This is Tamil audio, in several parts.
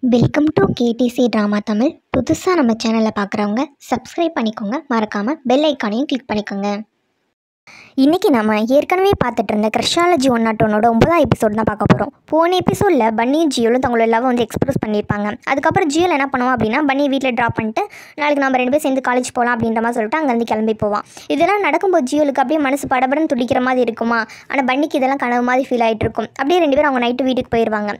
Welcome to KTC drama Tamil. புதுசாக நம்ம சேனலை பார்க்குறவங்க சப்ஸ்கிரைப் பண்ணிக்கோங்க, மறக்காமல் பெல் ஐக்கானையும் கிளிக் பண்ணிக்கோங்க. இன்றைக்கி நம்ம ஏற்கனவே பார்த்துட்டு இருந்த கிருஷ்ணாலஜி 101 9ஆம் எபிசோட் தான் பார்க்க போகிறோம். போன எபிசோடில் பன்னியும் ஜியோலும் தங்களோட லவ் வந்து எக்ஸ்பிரஸ் பண்ணியிருப்பாங்க. அதுக்கப்புறம் ஜியோல் என்ன பண்ணுவோம் அப்படின்னா, பன்னியை வீட்டில் ட்ராப் பண்ணிட்டு நாளைக்கு நம்ம 2 பேரும் சேர்ந்து காலேஜ் போகலாம் அப்படின்ற மாதிரி சொல்லிட்டு அங்கேருந்து கிளம்பி போவான். இதெல்லாம் நடக்கும்போது ஜியோலுக்கு அப்படியே மனசு படபடன்னு துடிக்கிற மாதிரி இருக்குமா, ஆனால் பன்னிக்கு இதெல்லாம் கனவு மாதிரி ஃபீல் ஆகிட்டு இருக்கும். அப்படியே 2 பேரும் அவங்க நைட்டு வீட்டுக்கு போயிடுவாங்க.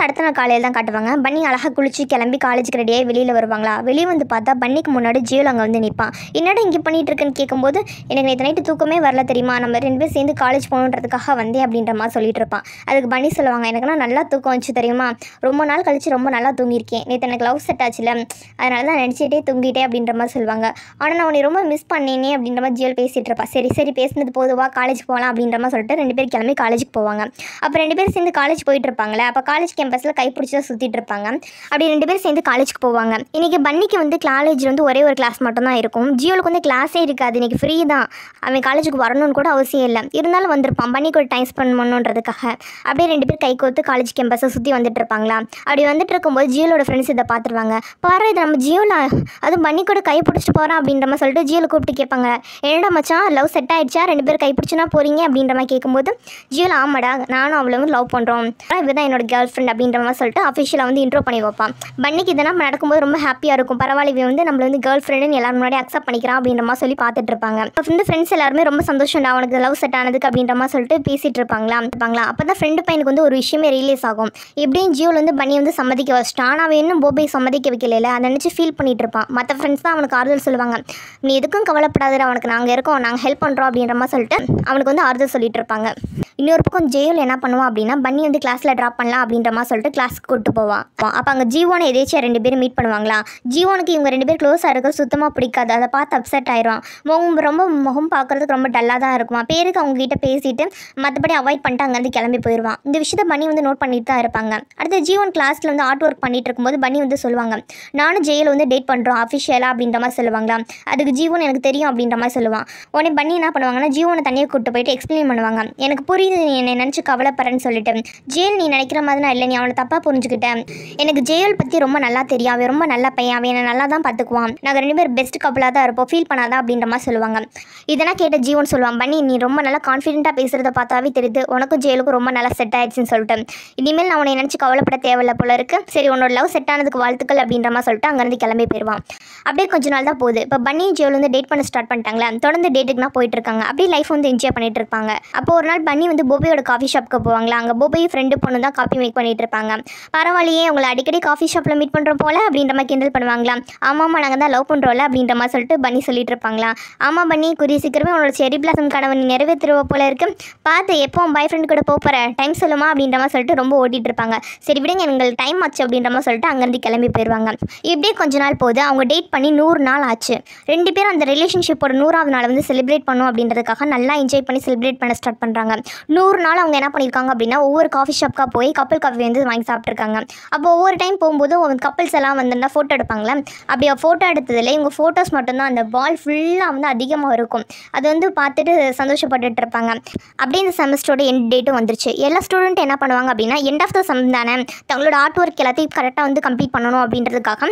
அடுத்த நாள் காலையில் தான் காட்டுவாங்க. பன்னி அழகாக குளிச்சு கிளம்பி காலேஜுக்கு ரெடியாகி வெளியில் வருவாங்களா. வெளியே வந்து பார்த்தா பன்னிக்கு முன்னாடி ஜியோல் அங்கே வந்து நிற்பான். என்னடா இங்கே பண்ணிகிட்டு இருக்குன்னு கேட்கும்போது, எனக்கு நேற்று நைட்டு தூக்கமே வரல தெரியுமா, நம்ம 2 பேரும் சேர்ந்து காலேஜ் போகணுன்றதுக்காக வந்தேன் அப்படின்ற மாதிரி சொல்லிட்டு இருப்பான். அதுக்கு பன்னி சொல்லுவாங்க, எனக்குன்னா நல்லா தூக்கம் வந்துச்சு தெரியுமா, ரொம்ப நாள் கழிச்சு ரொம்ப நல்லா தூங்கியிருக்கேன், நேற்று எனக்கு லவ் செட் ஆச்சுல, அதனால தான் நினச்சிட்டே தூங்கிட்டேன் அப்படின்ற மாதிரி சொல்லுவாங்க. ஆனால் நான் உன்னை ரொம்ப மிஸ் பண்ணேனே அப்படின்ற மாதிரி ஜியோல் பேசிகிட்டு இருப்பா. சரி பேசினது போதுவா, காலேஜ் போகலாம் அப்படின்ற மாதிரி சொல்லிட்டு 2 பேர் கிளம்பி காலேஜுக்கு போவாங்க. அப்போ 2 பேர் சேர்ந்து காலேஜ் போயிட்டு இருப்பாங்களே, அப்போ காலேஜ் கேம்பஸில் கைப்பிடிச்சி தான் சுற்றிட்டு இருப்பாங்க. அப்படி 2 பேர் சேர்ந்து காலேஜுக்கு போவாங்க. இன்றைக்கி பன்னிக்கு வந்து காலேஜில் வந்து ஒரே ஒரு கிளாஸ் மட்டும் தான் இருக்கும். ஜியோலுக்கு வந்து கிளாஸே இருக்காது, இன்றைக்கி ஃப்ரீ தான், அவன் காலேஜுக்கு வரணும்னு கூட அவசியம் இல்லை. இருந்தாலும் வந்திருப்பான் பன்னிக்கு ஒரு டைம் ஸ்பெண்ட் பண்ணணுன்றதுக்காக. அப்படியே 2 பேர் கை கோர்த்து காலேஜ் கேம்பஸை சுற்றி வந்துட்டு இருப்பாங்களா. அப்படி வந்துட்டு இருக்கும்போது ஜியோலோட ஃப்ரெண்ட்ஸ் இதை பார்த்துருவாங்க. பாரு, இது நம்ம ஜியோல அதுவும் பன்னி கூட கை பிடிச்சிட்டு போகிறான் அப்படின்ற மாதிரி சொல்லிட்டு ஜியோலை கூப்பிட்டு கேட்பாங்க, என்னடா மச்சான் லவ் செட் ஆகிடுச்சா, 2 பேர் கை பிடிச்சுனா போகிறீங்க அப்படின்ற மாதிரி கேட்கும்போது ஜியோல, ஆமாடா நானும் அவளும் லவ் பண்ணுறோம், இதுதான் என்னோட கேர்ள் ஃப்ரெண்ட் அப்படின்ற மாதிரி சொல்லிட்டு அஃபிஷியலாக வந்து இன்ட்ரோ பண்ணி வைப்பான். பன்னிக்கு இதெல்லாம் நடக்கும்போது ரொம்ப ஹாப்பியாக இருக்கும். பரவாயில்ல, இவன் வந்து நம்மளை வந்து கேர்ள் ஃப்ரெண்டுன்னு எல்லாரும் முன்னாடி அக்செப்ட் பண்ணிக்கிறான் அப்படின்ற மாதிரி சொல்லி பார்த்துட்டு இருப்பாங்க. வந்து ஃப்ரெண்ட்ஸ் எல்லாருமே ரொம்ப சந்தோஷம், அவனுக்கு லவ் செட் ஆனதுக்கு அப்படின்ற மாதிரி சொல்லிட்டு பேசிகிட்டு இருப்பாங்களா. அப்போ தான் ஃப்ரெண்டு பையனுக்கு வந்து ஒரு விஷயமே ரியலைஸ் ஆகும். எப்படியும் ஜியோவில் வந்து பன்னி வந்து சம்மதிக்க வச்சிட்டான், ஆனால் அவன் இன்னும் போபை சம்மதிக்க வைக்கல. அதை நினச்சி ஃபீல் பண்ணிட்டு இருப்பான். மற்ற ஃப்ரெண்ட்ஸ் தான் அவனுக்கு ஆறுதல் சொல்லுவாங்க, நீ எதுக்கும் கவலைப்படாத, அவனுக்கு நாங்கள் இருக்கோம், நாங்கள் ஹெல்ப் பண்ணுறோம் அப்படின்ற மாதிரி சொல்லிட்டு அவனுக்கு வந்து ஆறுதல் சொல்லிட்டு இருப்பாங்க. இன்னொரு பக்கம் ஜியோல் என்ன பண்ணுவான் அப்படின்னா, பன்னி வந்து கிளாஸில் ட்ராப் பண்ணலாம் அப்படின்ற மாதிரி சொல்லிட்டு கிளாஸுக்கு கூப்பிட்டு போவான். அப்போ அங்கே ஜீவோனை எதேச்சியாக 2 பேரும் மீட் பண்ணுவாங்களா. ஜீவோனுக்கு இவங்க 2 பேர் க்ளோஸாக இருக்க சுத்தமாக பிடிக்காது. அதை பார்த்து அப்செட் ஆயிரும். முகம் பார்க்குறதுக்கு ரொம்ப டல்லாக தான் இருக்குமா. பேருக்கு அவங்க கிட்ட பேசிட்டு மற்றபடி அவாய்ட் பண்ணிட்டு அங்கேருந்து கிளம்பி போயிடுவான். இந்த விஷயத்தை பன்னி வந்து நோட் பண்ணிட்டு தான் இருப்பாங்க. அடுத்து ஜீவன் கிளாஸில் வந்து ஆர்ட் ஒர்க் பண்ணிட்டு இருக்கும்போது பன்னி வந்து சொல்லுவாங்க, நானும் ஜெயில் வந்து டேட் பண்ணுறோம் அஃபிஷியலாக அப்படின்ற மாதிரி சொல்லுவாங்களா. அதுக்கு ஜீவன் எனக்கு தெரியும் அப்படின்ற மாதிரி சொல்லுவான். உடனே பன்னி என்ன பண்ணுவாங்கன்னா, ஜீவனை தனியாக கூப்பிட்டு போயிட்டு எக்ஸ்பிளைன் பண்ணுவாங்க, எனக்கு புரியுது நீ என்னை நினச்சி கவலைப்படுறேன்னு சொல்லிட்டு, ஜெயில் நீ நினைக்கிற மாதிரி நான் இல்லை, நீ அவனை தப்பாக புரிஞ்சுக்கிட்டேன், எனக்கு ஜெயில் பற்றி ரொம்ப நல்லா தெரியும், அவன் ரொம்ப நல்ல பையன், அவன் என்னை நல்லா தான் பார்த்துக்குவான், நாங்கள் 2 பேர் பெஸ்ட் கப்பலாக தான் இருப்போம், ஃபீல் பண்ணாதான் அப்படின்ற மாதிரி சொல்லுவாங்க. இதெல்லாம் கேட்ட ஜீவன் சொல்லுவான், பன்னி நீ ரொம்ப நல்லா கான்ஃபிடென்ட்டாக பேசுகிறத பார்த்தாவே தெரியுது உனக்கும் ஜெயிலுக்கும் ரொம்ப நல்லா செட் ஆயிடுச்சுன்னு சொல்லிட்டு, இனிமேல் நான் உன்னை நினச்சி கவலைப்பட தேவையில்ல போல இருக்கு, சரி உன்னோட லவ் செட் ஆனதுக்கு வாழ்த்துக்கள் அப்படின்ற மாதிரி சொல்லிட்டு அங்கேருந்து கிளம்பி போயிடுவான். அப்படியே கொஞ்ச நாள் தான் போகுது. இப்போ பன்னி ஜெயில் வந்து டேட் பண்ண ஸ்டார்ட் பண்ணிட்டாங்களா. தொடர்ந்து டேட்டுக்கு தான் போயிட்டு இருக்காங்க. அப்படியே லைஃப் வந்து என்ஜாய் பண்ணிட்டு இருப்பாங்க. அப்போ ஒரு நாள் பன்னி வந்து போபையோட காஃபி ஷாப்புக்கு போவாங்களா. அங்கே போபை ஃப்ரெண்டு பொண்ணு தான் காஃபி மேக் பண்ணிட்டு இருப்பாங்க. பரவாயில்லையே, உங்களை அடிக்கடி காஃபி ஷாப்பில் மீட் பண்ணுறோம் போல அப்படின்ற மாதிரி கிண்டல் பண்ணுவாங்களா. ஆமாம்மா நாங்கள் தான் லவ் பண்ணுறோம்ல அப்படின்ற மாதிரி சொல்லிட்டு பன்னி சொல்லிட்டு இருப்பாங்களா. ஆமாம் பன்னி, கூடிய சீக்கிரமே உன்னோட செரி பிளாசம் கனவு நீ நிறைவேற்றுருவ போல இருக்கு, பார்த்து எப்போ பாய் ஃப்ரெண்ட் கூட போகிற டைம் சொல்லுமா அப்படின்ற மாதிரி சொல்லிட்டு ரொம்ப ஓட்டிகிட்டு இருப்பாங்க. சரி விடுங்க, எங்களுக்கு டைம் ஆச்சு அப்படின்ற மாதிரி சொல்லிட்டு அங்கேருந்து கிளம்பி போயிடுவாங்க. இப்படியே கொஞ்ச நாள் போகுது. அவங்க டேட் பண்ணி 100 நாள் ஆச்சு. 2 பேரும் அந்த ரிலேஷன்ஷிப்போட 100ஆவது நாள் வந்து செலிப்ரேட் பண்ணும் அப்படின்றதுக்காக நல்லா என்ஜாய் பண்ணி செலிப்ரேட் பண்ண ஸ்டார்ட் பண்ணுறாங்க. 100 நாள் அவங்க என்ன பண்ணியிருக்காங்க அப்படின்னா, ஒவ்வொரு காஃபி ஷாப்க்காக போய் கப்பல் காஃபி வந்து வாங்கி சாப்பிட்ருக்காங்க. அப்போ ஒவ்வொரு டைம் போகும்போது அவங்க கப்பல்ஸ் எல்லாம் வந்துருந்தா ஃபோட்டோ எடுப்பாங்களே. அப்படி ஃபோட்டோ எடுத்ததில் இவங்க ஃபோட்டோஸ் மட்டும்தான் அந்த வால் ஃபுல்லாக வந்து அதிகமாக இருக்கும். அது வந்து பார்த்துட்டு சந்தோஷப்பட்டுட்டு இருப்பாங்க. அப்படியே இந்த செமஸ்டரோட எண்ட் டேட்டும் வந்துருச்சு. எல்லா ஸ்டூடெண்ட் என்ன பண்ணுவாங்க அப்படின்னா, எண்ட் ஆஃப் த செம் தானே, தங்களோட ஆர்ட் ஒர்க் எல்லாத்தையும் கரெக்டாக வந்து கம்ப்ளீட் பண்ணணும் அப்படின்றதுக்காக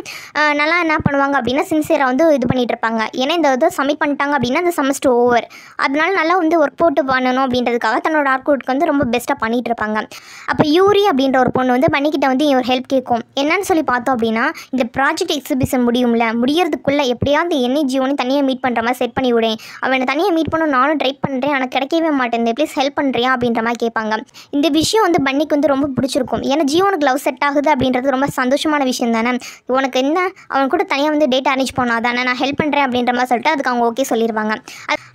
நல்லா என்ன பண்ணுவாங்க அப்படின்னா, சின்சியராக வந்து இது பண்ணிட்டு இருப்பாங்க. ஏன்னா இந்த இதை சப்மிட் பண்ணிட்டாங்க அப்படின்னா அந்த செமஸ்டர் ஓவர், அதனால நல்லா வந்து ஒர்க் போட்டு பண்ணணும் அப்படின்றதுக்காக தன்னோட ஆர்ட் ஒர்க் வந்து ரொம்ப பெஸ்ட்டாக பண்ணிட்டு இருப்பாங்க. அப்போ யூரி அப்படின்ற ஒரு பொண்ணு வந்து பன்னிக்கிட்ட வந்து ஒரு ஹெல்ப் கேட்கும். என்னன்னு சொல்லி பார்த்தோம் அப்படின்னா, இந்த ப்ராஜெக்ட் எக்ஸிபிஷன் முடியறதுக்குள்ளே எப்படியாவது என்னை ஜீவனை தனியாக மீட் பண்ணுற மாதிரி செட் பண்ணி விடேன், அவனை தனியாக மீட் பண்ண நானும் ட்ரை பண்ணுறேன், ஆனால் கிடைக்கவே மாட்டேன், ப்ளீஸ் ஹெல்ப் பண்ணுறியா அப்படின்ற மாதிரி கேட்பாங்க. இந்த விஷயம் வந்து பன்னிக்கு வந்து ரொம்ப பிடிச்சிருக்கும். ஏன்னா ஜீவனுக்கு லவ் செட் ஆகுது அப்படின்றது ரொம்ப சந்தோஷமான விஷயம் தானே. உனக்கு என்ன, அவன் கூட தனியாக வந்து டேட் அரேஞ்ச் பண்ணால் தானே, நான் ஹெல்ப் பண்ணுறேன் அப்படின்ற மாதிரி சொல்லிட்டு அதுக்கு அவங்க ஓகே சொல்லிடுவாங்க.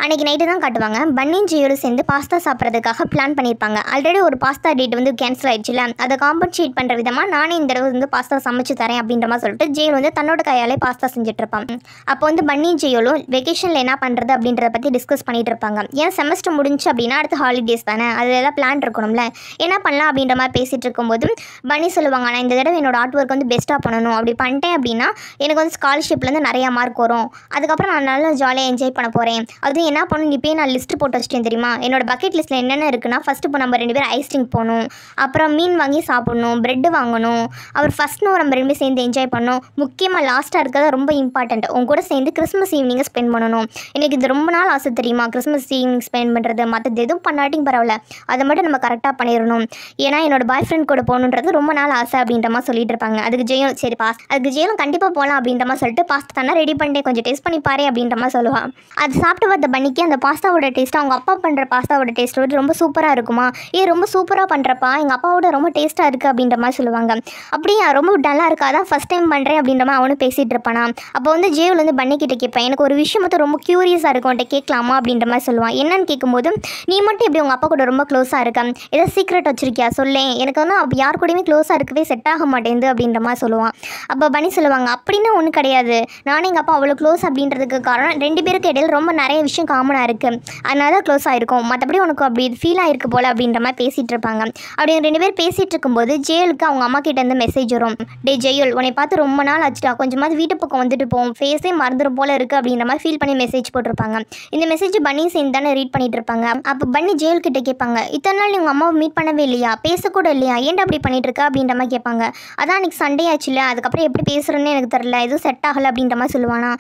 அன்றைக்கி நைட்டு தான் காட்டுவாங்க. பன்னியும் ஜியோலும் சேர்ந்து பாஸ்தா சாப்பிட்றதுக்காக பிளான் பண்ணியிருப்பாங்க. ஆல்ரெடி ஒரு பாஸ்தா டேட் வந்து கேன்சல் ஆயிடுச்சுல, அதை காம்பன்சேட் பண்ணுற விதமாக நானே இந்த தடவை வந்து பாஸ்தா சமைச்சு தரேன் அப்படின்ற மாதிரி சொல்லிட்டு ஜியோல் வந்து தன்னோட கையாலே பாஸ்தா செஞ்சுட்டு இருப்பான். அப்போ வந்து பன்னியும் ஜியோலும் வெக்கேஷனில் என்ன பண்ணுறது அப்படின்றத பற்றி டிஸ்கஸ் பண்ணிட்டு இருப்பாங்க. ஏன் செமஸ்டர் முடிஞ்சு அப்படின்னா அடுத்து ஹாலிடேஸ் தானே, அதில் எல்லாம் பிளான் இருக்கணும்ல, என்ன பண்ணலாம் அப்படின்ற மாதிரி பேசிகிட்டு இருக்கும்போது பனி சொல்லுவாங்க, நான் இந்த தடவை என்னோட ஆர்ட் ஒர்க் வந்து பெஸ்ட்டாக பண்ணணும், அப்படி பண்ணிட்டேன் அப்படின்னா எனக்கு வந்து ஸ்காலர்ஷிப்லேருந்து நிறையா மார்க் வரும், அதுக்கப்புறம் நான் நல்லா ஜாலியாக என்ஜாய் பண்ண போகிறேன். அதுவும் என்ன பண்ணணும் இப்போயே நான் லிஸ்ட்டு போட்டு வச்சிட்டேன் தெரியுமா. என்னோட பக்கெட் லிஸ்ட்டில் என்னென்ன இருக்குன்னா, ஃபஸ்ட்டு இப்போ நம்ம 2 பேரும் ஐஸ் ட்ரிங்க் போகணும், அப்புறம் மீன் வாங்கி சாப்பிடணும், ப்ரெட்டு வாங்கணும், அப்புறம் ஃபஸ்ட் நம்ம 2 பேரும் சேர்ந்து என்ஜாய் பண்ணணும், முக்கியமாக லாஸ்ட்டாக இருக்கிறது ரொம்ப இம்பார்ட்டண்ட், உங்க கூட சேர்ந்து கிறிஸ்மஸ் ஈவினிங்கை ஸ்பெண்ட் பண்ணணும். எனக்கு இது ரொம்ப நாள் ஆசை தெரியுமா, கிறிஸ்மஸ் ஈவினிங் ஸ்பெண்ட் பண்ணுறது. மற்றது எதுவும் பண்ணாட்டியும் பரவாயில்ல, அதை மட்டும் நம்ம கரெக்டாக பண்ணிடணும், ஏன்னா என்னோட பாய் ஃப்ரெண்ட் கூட போகணுன்றது ரொம்ப நாள் ஆசை அப்படின்ற மாதிரி சொல்லிட்டு இருப்பாங்க. அதுக்கு ஜெயம் சரி அதுக்கு ஜெயிலும் கண்டிப்பாக போகலாம் அப்படின்ற மாதிரி சொல்லிட்டு பாஸ்தா தானே ரெடி பண்ணிட்டேன், கொஞ்சம் டேஸ்ட் பண்ணி பாரு அப்படின்ற மாதிரி சொல்லுவாள். அது சாப்பிட்டு பார்த்த பன்னிக்கு அந்த பாஸ்தாவோட டேஸ்ட்டு அவங்க அப்பா பண்ணுற பாஸ்தாவோட டேஸ்ட்டோடு ரொம்ப சூப்பராக இருக்குமா, ரொம்ப சூப்பராக பண்ணுறப்பா, எங்கள் அப்பாவோட ரொம்ப டேஸ்ட்டாக இருக்குது அப்படின்ற மாதிரி சொல்லுவாங்க. அப்படியே ரொம்ப நல்லா இருக்கா, அதான் ஃபஸ்ட் டைம் பண்ணுறேன் அப்படின்ற மாதிரி அவனும் பேசிகிட்டு இருப்பானா. அப்போ வந்து ஜேவில் வந்து பன்னிக்கிட்ட கேட்பேன், எனக்கு ஒரு விஷயம் மட்டும் ரொம்ப க்யூரியஸாக இருக்கும், அவன்கிட்ட கேட்கலாமா அப்படின்ற மாதிரி சொல்லுவான். என்னன்னு கேட்கும்போது, நீ மட்டும் எப்படி உங்கள் அப்பா கூட ரொம்ப க்ளோஸாக இருக்க, ஏதோ சீக்ரெட் வச்சிருக்கியா சொல்லேன், எனக்கு வந்து அப்போ யார் கூடயுமே க்ளோஸாக இருக்கவே செட் ஆக மாட்டேங்குது அப்படின்ற மாதிரி சொல்லுவான். அப்போ பன்னி சொல்லுவாங்க, அப்படின்னா ஒன்றும் கிடையாது, நானும் எங்கள் அப்பா அவ்வளோ க்ளோஸ் அப்படின்றதுக்கு காரணம் 2 பேருக்கு இடையில் ரொம்ப நிறைய விஷயம் காமனாக இருக்குது, அதனால தான் க்ளோஸ் ஆகிருக்கும், மற்றபடி உனக்கு அப்படி ஃபீல் ஆகிருக்கு போல் அப்படின்ற மாதிரி பேசிகிட்டு இருப்பாங்க. அப்படி 2 பேர் பேசிகிட்டு இருக்கும்போது ஜெயலுக்கு அவங்க அம்மா கிட்டேருந்து மெசேஜ் வரும், டே ஜெயல் உன்னை பார்த்து ரொம்ப நாள் ஆச்சுட்டா, கொஞ்சமாவது வீட்டு பக்கம் வந்துட்டு போவோம், ஃபேஸே மறந்துடும் போல் இருக்குது அப்படின்ற மாதிரி ஃபீல் பண்ணி மெசேஜ் போட்டிருப்பாங்க. இந்த மெசேஜ் பன்னி சேர்ந்து தானே ரீட் பண்ணிட்டு இருப்பாங்க. அப்போ பன்னி ஜெயல் கிட்ட கேட்பாங்க, இத்தனை நாள் உங்கள் அம்மாவை மீட் பண்ணவே இல்லையா, பேசக்கூட இல்லையா, ஏன்டா அப்படி பண்ணிட்டு இருக்க அப்படின்ற மாதிரி கேட்பாங்க. அதான் அன்றைக்கி சண்டே ஆச்சு இல்லை, அதுக்கப்புறம் எப்படி பேசுகிறேன்னு எனக்கு தெரில, எதுவும் செட் ஆகலை அப்படின்ற மாதிரி சொல்லுவானா.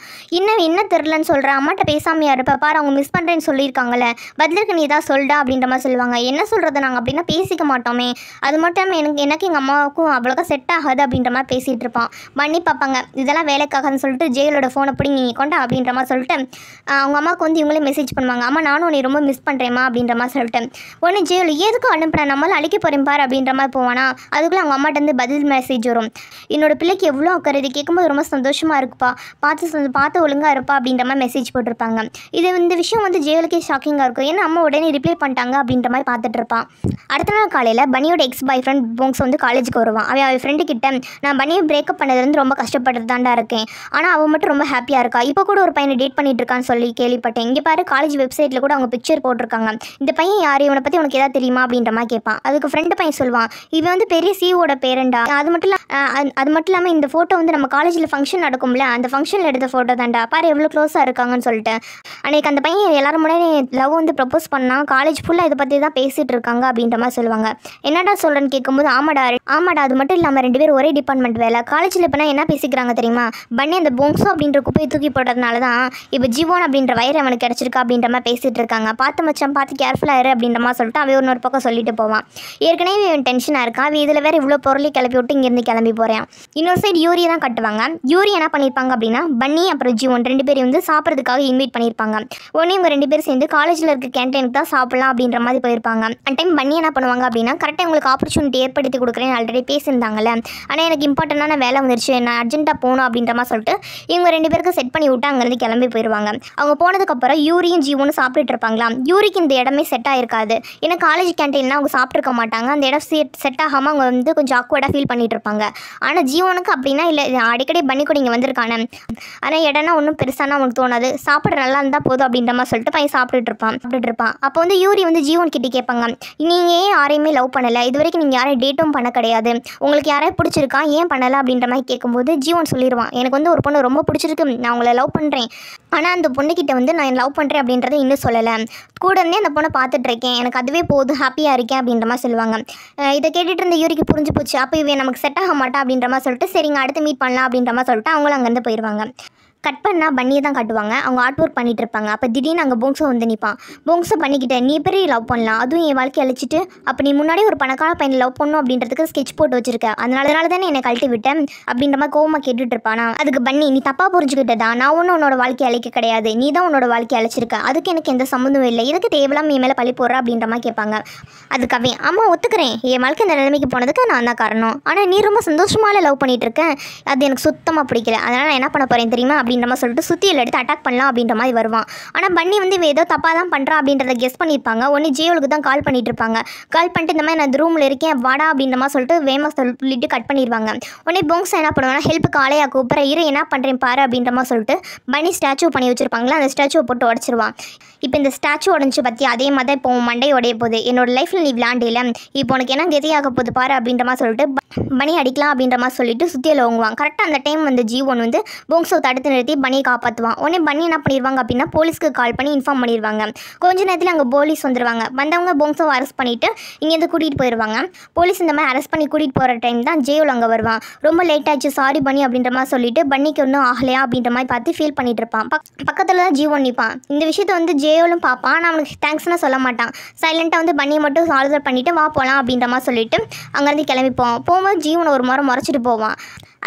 என்ன தெரிலன்னு சொல்கிறேன், அம்மாட்ட பேசாமையா இருப்ப பாரு, அவங்க மிஸ் பண்ணுறேன்னு சொல்லியிருக்காங்களே, பதிலுக்கு நீ தான் சொல்டா அப்படின்ற மாதிரி சொல்லுவாங்க. என்ன சொல்கிறது, நாங்கள் அப்படின்னா பேசிக்க மாட்டோமே, அது மட்டும் எனக்கு எங்கள் அம்மாவுக்கும் அவ்வளோக்கா செட் ஆகாது அப்படின்ற மாதிரி பேசிகிட்டு இருப்பான். பண்ணி பார்ப்பாங்க, இதெல்லாம் வேலைக்காகன்னு சொல்லிட்டு ஜெயலோட ஃபோனை பிடிங்கி கொண்டா அப்படின்ற மாதிரி சொல்லிட்டு அவங்க அம்மாவுக்கு வந்து இவங்களே மெசேஜ் பண்ணுவாங்க, அம்மா நானும் உன்னை ரொம்ப மிஸ் பண்ணுறேம்மா அப்படின்ற மாதிரி சொல்லிட்டு உடனே ஜெயல் எதுக்கும் அனுப்புகிறேன், நம்மளால் அழிக்க போகிறேன் பாரு அப்படின்ற மாதிரி போவானா. அதுக்குள்ளே அவங்க அம்மாட்ட வந்து பதில் மெசேஜ் வரும், என்னோட பிள்ளைக்கு எவ்வளோ உட்காரு, இது கேட்கும்போது ரொம்ப சந்தோஷமாக இருக்குப்பா, பார்த்து ஒழுங்காக இருப்பா அப்படின்ற மாதிரி மெசேஜ் போட்டிருப்பாங்க. இந்த விஷயம் வந்து ஜெயலுக்கே ஷாக்கிங்காக இருக்கும், ஏன்னா அம்மா உடனே ரிப்ளை பண்ணிட்டாங்க அப்படின்ற மாதிரி பார்த்துட்டு இருப்பான். அடுத்த நாள் காலையில் பன்னியோட எக்ஸ் பாய் ஃப்ரெண்ட் போங்ஸ் வந்து காலேஜுக்கு வருவான். அவன் ஃப்ரெண்டு கிட்ட, நான் பன்னியை பிரேக்கப் பண்ணதுலேருந்து ரொம்ப கஷ்டப்பட்டு தாண்டா இருக்கேன், ஆனால் அவன் மட்டும் ரொம்ப ஹாப்பியாக இருக்கா, இப்போ கூட ஒரு பையனை டேட் பண்ணிட்டு இருக்கான்னு சொல்லி கேள்விப்பட்டேன், இங்கே பாரு காலேஜ் வெப்சைட்டில் கூட அவங்க பிக்சர் போட்டிருக்காங்க, இந்த பையன் யார், இவனை பற்றி உனக்கு ஏதாவது தெரியுமா அப்படின்ற மாதிரி கேட்பான். அதுக்கு ஃப்ரெண்டு பையன் சொல்லுவான், இவன் வந்து பெரிய சிஓட பேரண்டா, அது மட்டும் இல்லாமல் இந்த ஃபோட்டோ வந்து நம்ம காலேஜில் ஃபங்க்ஷன் நடக்கும்ல, அந்த ஃபங்க்ஷனில் எடுத்த ஃபோட்டோ தாண்டா, பாரு எவ்வளோ க்ளோஸாக இருக்காங்கன்னு சொல்லிட்டு. அன்றைக்கி அந்த பையன் எல்லாரும் முன்னாடி லவ் வந்து ப்ரப்போஸ் பண்ணால் காலேஜ் ஃபுல்லாக இதை பற்றி தான் பேசிகிட்டு இருக்காங்க அப்படின்ற மாதிரி சொல்லுவாங்க. என்னடா சொல்கிறேன்னு கேட்கும்போது, ஆமாடா அது மட்டும் இல்லாமல் 2 பேரும் ஒரே டிபார்ட்மெண்ட் வேலை, காலேஜில் இப்போ என்ன பேசிக்கிறாங்க தெரியுமா, பன்னி அந்த போங்ஸோ அப்படின்ற குப்பையை தூக்கி போட்டதுனால தான் இப்போ ஜீவன் அப்படின்ற வயிறு அவனுக்கு கிடச்சிருக்கா அப்படின்ற மாதிரி பேசிகிட்டு இருக்காங்க, பார்த்து மச்சான் பார்த்து கேர்ஃபுல்லாக இரு அப்படின்ற மாதிரி சொல்லிட்டு அவன் இன்னொரு பக்கம் சொல்லிட்டு போவான். ஏற்கனவே இவன் டென்ஷனாக இருக்கான், அவன் இதில் வேறு இவ்வளோ பொருளை கிளப்பி விட்டு இங்கேருந்து கிளம்பி போகிறேன். இன்னொரு சைடு யூரி தான் கட்டுவாங்க. யூரி என்ன பண்ணியிருப்பாங்க அப்படின்னா, பன்னி அப்புறம் ஜீவன் 2 பேரும் வந்து சாப்பிட்றதுக்காக இன்வைட் பண்ணியிருப்பாங்க. உடனே இவங்க 2 பேரும் சேர்ந்து காலேஜில் இருக்க கேன்டீனுக்கு தான் சாப்பிடலாம் அப்படின்ற மாதிரி போயிருப்பாங்க. அந்த டைம் பன்னி என்ன பண்ணுவாங்க அப்படின்னா, கரெக்டாக உங்களுக்கு ஆப்பர்ச்சுனிட்டி ஏற்படுத்தி கொடுக்குறேன்னு ஆல்ரெடி பேசியிருந்தாங்கல்ல, ஆனால் எனக்கு இம்பார்ட்டண்டான வேலை வந்துருச்சு, நான் அர்ஜென்ட்டாக போகணும் அப்படின்ற மாதிரி சொல்லிட்டு இவங்க 2 பேருக்கு செட் பண்ணி விட்டு அங்கேருந்து கிளம்பி போயிடுவாங்க. அவங்க போனதுக்கப்புறம் யூரியும் ஜீவனும் சாப்பிட்டுட்டு இருப்பாங்களா. யூரிக்கு இந்த இடமே செட் ஆகிருக்காது, ஏன்னா காலேஜ் கேன்டீன்லாம் அவங்க சாப்பிட்ருக்க மாட்டாங்க, அந்த இடம் செட் ஆகாமல் அவங்க வந்து கொஞ்சம் ஆக்வர்டாக ஃபீல் பண்ணிட்டு இருப்பாங்க. ஆனால் ஜீவனுக்கு அப்படின்னா இல்லை, அடிக்கடி பன்னி கூட இங்கே வந்திருக்கானே, ஆனால் இடம்னா ஒன்றும் பெருசானா அவனுக்கு தோணாது, சாப்பிட்ற நல்லா இருந்தால் போதும் அப்படின்ற மாதிரி சொல்லிட்டு பையன் சாப்பிட்டுட்டு இருப்பான். அப்போ வந்து யூரி வந்து ஜீவன் கிட்டே கேட்பாங்க, நீங்கள் ஏன் யாரையுமே லவ் பண்ணலை, இது வரைக்கும் நீங்கள் யாரையும் டேட்டும் பண்ண கிடையாது, உங்களுக்கு யாரையும் பிடிச்சிருக்கா, ஏன் பண்ணலை அப்படின்ற மாதிரி கேட்கும்போது ஜீவன் சொல்லிடுவான், எனக்கு வந்து ஒரு பொண்ணு ரொம்ப பிடிச்சிருக்கு, நான் உங்களை லவ் பண்ணுறேன், ஆனால் அந்த பொண்ணுக்கிட்ட வந்து நான் லவ் பண்ணுறேன் அப்படின்றத இன்னும் சொல்லலை, கூட இருந்தே அந்த பொண்ணை பார்த்துட்ருக்கேன், எனக்கு அதுவே போதும், ஹாப்பியாக இருக்கேன் அப்படின்ற மாதிரி சொல்லுவாங்க. இதை கேட்டுட்டு இருந்த யூரிக்கு புரிஞ்சு போச்சு, அப்போ இவன் நமக்கு செட் ஆக மாட்டா அப்படின்ற மாதிரி சொல்லிட்டு சரிங்க அடுத்து மீட் பண்ணலாம் அப்படின்ற மாதிரி சொல்லிட்டு அவங்களும் அங்கேருந்து போயிடுவாங்க. கட் பண்ணால் பன்னியை தான் காட்டுவாங்க. அவங்க ஆர்ட் ஒர்க் பண்ணிட்டு இருப்பாங்க. அப்போ திடீர்னு அங்கே போங்ஸோ வந்து நிற்பான். போங்ஸோ பண்ணிக்கிட்ட நீ பெரிய லவ் பண்ணலாம், அதுவும் என் வாழ்க்கையை அழிச்சிட்டு, அப்போ நீ முன்னாடியே ஒரு பணக்கார பையனை லவ் பண்ணணும் அப்படின்றதுக்கு ஸ்கெட்ச் போட்டு வச்சிருக்க, அதனால தானே என்னை கழட்டி விட்டேன் அப்படின்ற மாதிரி கோவமாக கேட்டுட்டு இருப்பானா. அதுக்கு பன்னி, நீ தப்பாக புரிஞ்சுக்கிட்டதா, நான் ஒன்றும் உன்னோட வாழ்க்கையை அழிக்க கிடையாது, நீ தான் உன்னோட வாழ்க்கையை அழிச்சிருக்க, அதுக்கு எனக்கு எந்த சம்மந்தமும் இல்லை, இதுக்கு தேவையில்லாமல் என் மேலே பழி போடுற அப்படின்ற மாதிரி கேட்பாங்க. அதுக்காகவே ஆமாம் ஒத்துக்கிறேன், என் வாழ்க்கை இந்த நிலைமைக்கு போனதுக்கு நான் தான் காரணம், ஆனால் நீ ரொம்ப சந்தோஷமாக லவ் பண்ணிட்டு இருக்கேன், அது எனக்கு சுத்தமாக பிடிக்கல, அதனால் நான் என்ன பண்ண போகிறேன் தெரியுமா அப்படின்ற மாதிரி சொல்லிட்டு சுத்தியில் எடுத்து அட்டாக் பண்ணலாம் அப்படின்ற மாதிரி வருவான். ஆனால் பன்னி வந்து இவன் ஏதோ தப்பாக தான் பண்ணுறான் அப்படின்றத கெஸ் பண்ணியிருப்பாங்க. உடனே ஜேயோலுக்கு தான் கால் பண்ணிட்டு இருப்பாங்க. கால் பண்ணிட்டு இந்த மாதிரி நான் ரூமில் இருக்கேன் வாடா அப்படின்ற மாதிரி சொல்லிட்டு வேமா சொல்லிட்டு கட் பண்ணிடுவாங்க. உடனே போங்ஸ் என்ன பண்ணுவாங்கன்னா ஹெல்ப்புக்கு ஆளையா கூப்பிட்ற இரு என்ன பண்ணுறேன் பாரு அப்படின்ற மாதிரி சொல்லிட்டு பன்னி ஸ்டாச்சு பண்ணி வச்சிருப்பாங்களா அந்த ஸ்டாச்சுவை போட்டு உடச்சிருவான். இப்போ இந்த ஸ்டாச்சு உடஞ்சி பற்றி அதே மாதிரி தான் இப்போ மண்டை உடைய போகுது. என்னோட லைஃப்பில் நீ விளாண்டில இப்போ உனக்கு என்ன கெதியாக போகுது பாரு அப்படின்ற மாதிரி சொல்லிட்டு பனி அடிக்கலாம் அப்படின்ற மாதிரி சொல்லிட்டு சுத்தியில் ஓங்குவான். கரெக்டாக அந்த டைம் வந்து ஜீவன் வந்து போங்ஸை தடுத்து நிறுத்தி பனியை காப்பாற்றுவான். உடனே பன்னி என்ன பண்ணிடுவாங்க அப்படின்னா போலீஸ்க்கு கால் பண்ணி இன்ஃபார்ம் பண்ணிடுவாங்க. கொஞ்ச நேரத்தில் அங்கே போலீஸ் வந்துடுவாங்க. வந்தவங்க போங்ஸை அரெஸ்ட் பண்ணிவிட்டு இங்கேருந்து கூட்டிகிட்டு போயிடுவாங்க. போலீஸ் இந்த மாதிரி அரெஸ்ட் பண்ணி கூட்டிகிட்டு போகிற டைம் தான் ஜேயோல் அங்கே வருவான். ரொம்ப லேட் ஆச்சு சாரி பன்னி அப்படின்ற மாதிரி சொல்லிட்டு பன்னிக்கு ஒன்றும் ஆகலையா அப்படின்ற மாதிரி பார்த்து ஃபீல் பண்ணிட்டு இருப்பான். பக்கத்தில் தான் ஜீவன் நிற்பான். இந்த விஷயத்தை வந்து ஜேயோலும் பார்ப்பான். ஆனால் அவனுக்கு தேங்க்ஸ்னால் சொல்ல மாட்டான். சைலண்ட்டாக வந்து பன்னியை மட்டும் ஆறுதல் பண்ணிவிட்டு வா போகலாம் அப்படின்ற மாதிரி சொல்லிட்டு அங்கேருந்து கிளம்பிப்போம். போகும்போது ஜீவன் ஒரு முறைச்சிட்டு போவான்.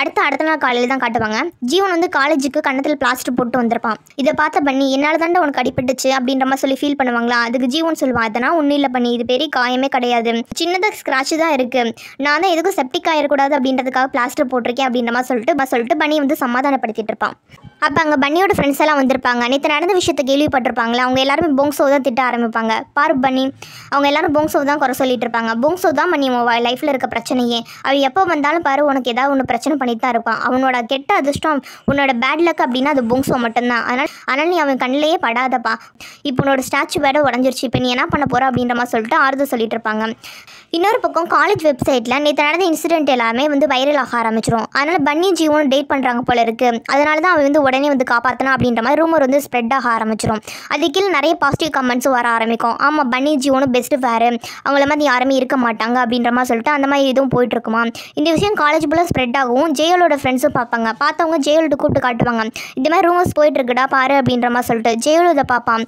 அடுத்த நாள் காலையில் தான் காட்டுவாங்க. ஜீவன் வந்து காலேஜுக்கு கன்னத்தில் பிளாஸ்டர் போட்டு வந்திருப்பான். இதை பார்த்த பண்ணி என்னால் தாண்டா உனக்கு அடிபட்டுச்சு அப்படின்ற மாதிரி சொல்லி ஃபீல் பண்ணுவாங்களா. அதுக்கு ஜீவன் சொல்லுவான் அதனால் ஒன்றும் இல்லை பண்ணி இது பெரிய காயமே கிடையாது, சின்னதாக ஸ்க்ராட்ச் தான் இருக்குது, நான் தான் எதுக்கும் செப்டிக் ஆகிடக்கூடாது அப்படின்றதுக்காக பிளாஸ்டர் போட்டிருக்கேன் அப்படின்ற மாதிரி சொல்லிட்டு பண்ணி வந்து சமாதானப்படுத்திட்டு இருப்பான். அப்போ அங்கே பன்னியோட ஃப்ரெண்ட்ஸ் எல்லாம் வந்திருப்பாங்க. நேற்று நடந்த விஷயத்தை கேள்விப்பட்டிருப்பாங்களே அவங்க எல்லாருமே போங்ஸோ தான் திட்ட ஆரம்பிப்பாங்க. பாரு பன்னி அவங்க எல்லாரும் போங்ஸோ தான் குறை சொல்லிட்டு இருப்பாங்க. போங்ஸோ தான் பண்ணி உன் லைஃப்பில் இருக்க பிரச்சனையே, அவள் எப்போ வந்தாலும் பாரு உனக்கு ஏதாவது ஒன்று பிரச்சனை பண்ணிட்டு தான் இருப்பான். அவனோட கெட்ட அதிர்ஷ்டம் உன்னோட பேட் லக் அப்படின்னா அது போங்ஸோ மட்டும்தான். அதனால் நீ அவன் கண்ணிலேயே படாதப்பா. இப்போ உன்னோட ஸ்டாச்சு வேற உடஞ்சிருச்சு, இப்போ நீ என்ன பண்ண போகிற அப்படின்ற மாதிரி சொல்லிட்டு ஆறுதல் சொல்லிட்டு இருப்பாங்க. இன்னொரு பக்கம் காலேஜ் வெப்சைட்டில் நேற்று நடந்த இன்சிடென்ட் எல்லாமே வந்து வைரல் ஆக ஆரம்பிச்சிடும். அதனால் பன்னி ஜீவனும் டேட் பண்ணுறாங்க போல இருக்குது. அதனால தான் அவன் வந்து உடனே வந்து காப்பாற்றணும் அப்படின்ற மாதிரி ரூமர் வந்து ஸ்ப்ரெட் ஆக ஆரம்பிச்சிடும். அதுக்கு நிறைய பாசிட்டிவ் கமெண்ட்ஸும் வர ஆரம்பிக்கும். ஆமாம் பன்னி ஜீவனும் பெஸ்ட்டு ஃபேரு, அவங்கள மாதிரி யாருமே இருக்க மாட்டாங்க அப்படின்ற மாதிரி சொல்லிட்டு அந்த மாதிரி இதுவும் போயிட்டுருக்குமா. இந்த விஷயம் காலேஜ் ஃபுல்லாக ஸ்ப்ரெட் ஆகும். ஜேயோலோட ஃப்ரெண்ட்ஸும் பார்ப்பாங்க. பார்த்தவங்க ஜேயோல்ட்டு கூப்பிட்டு காட்டுவாங்க. இந்த மாதிரி ரூமர்ஸ் போயிட்டுருக்குடா பாரு அப்படின்ற மாதிரி சொல்லிட்டு ஜேயோல் இதை பார்ப்பான்.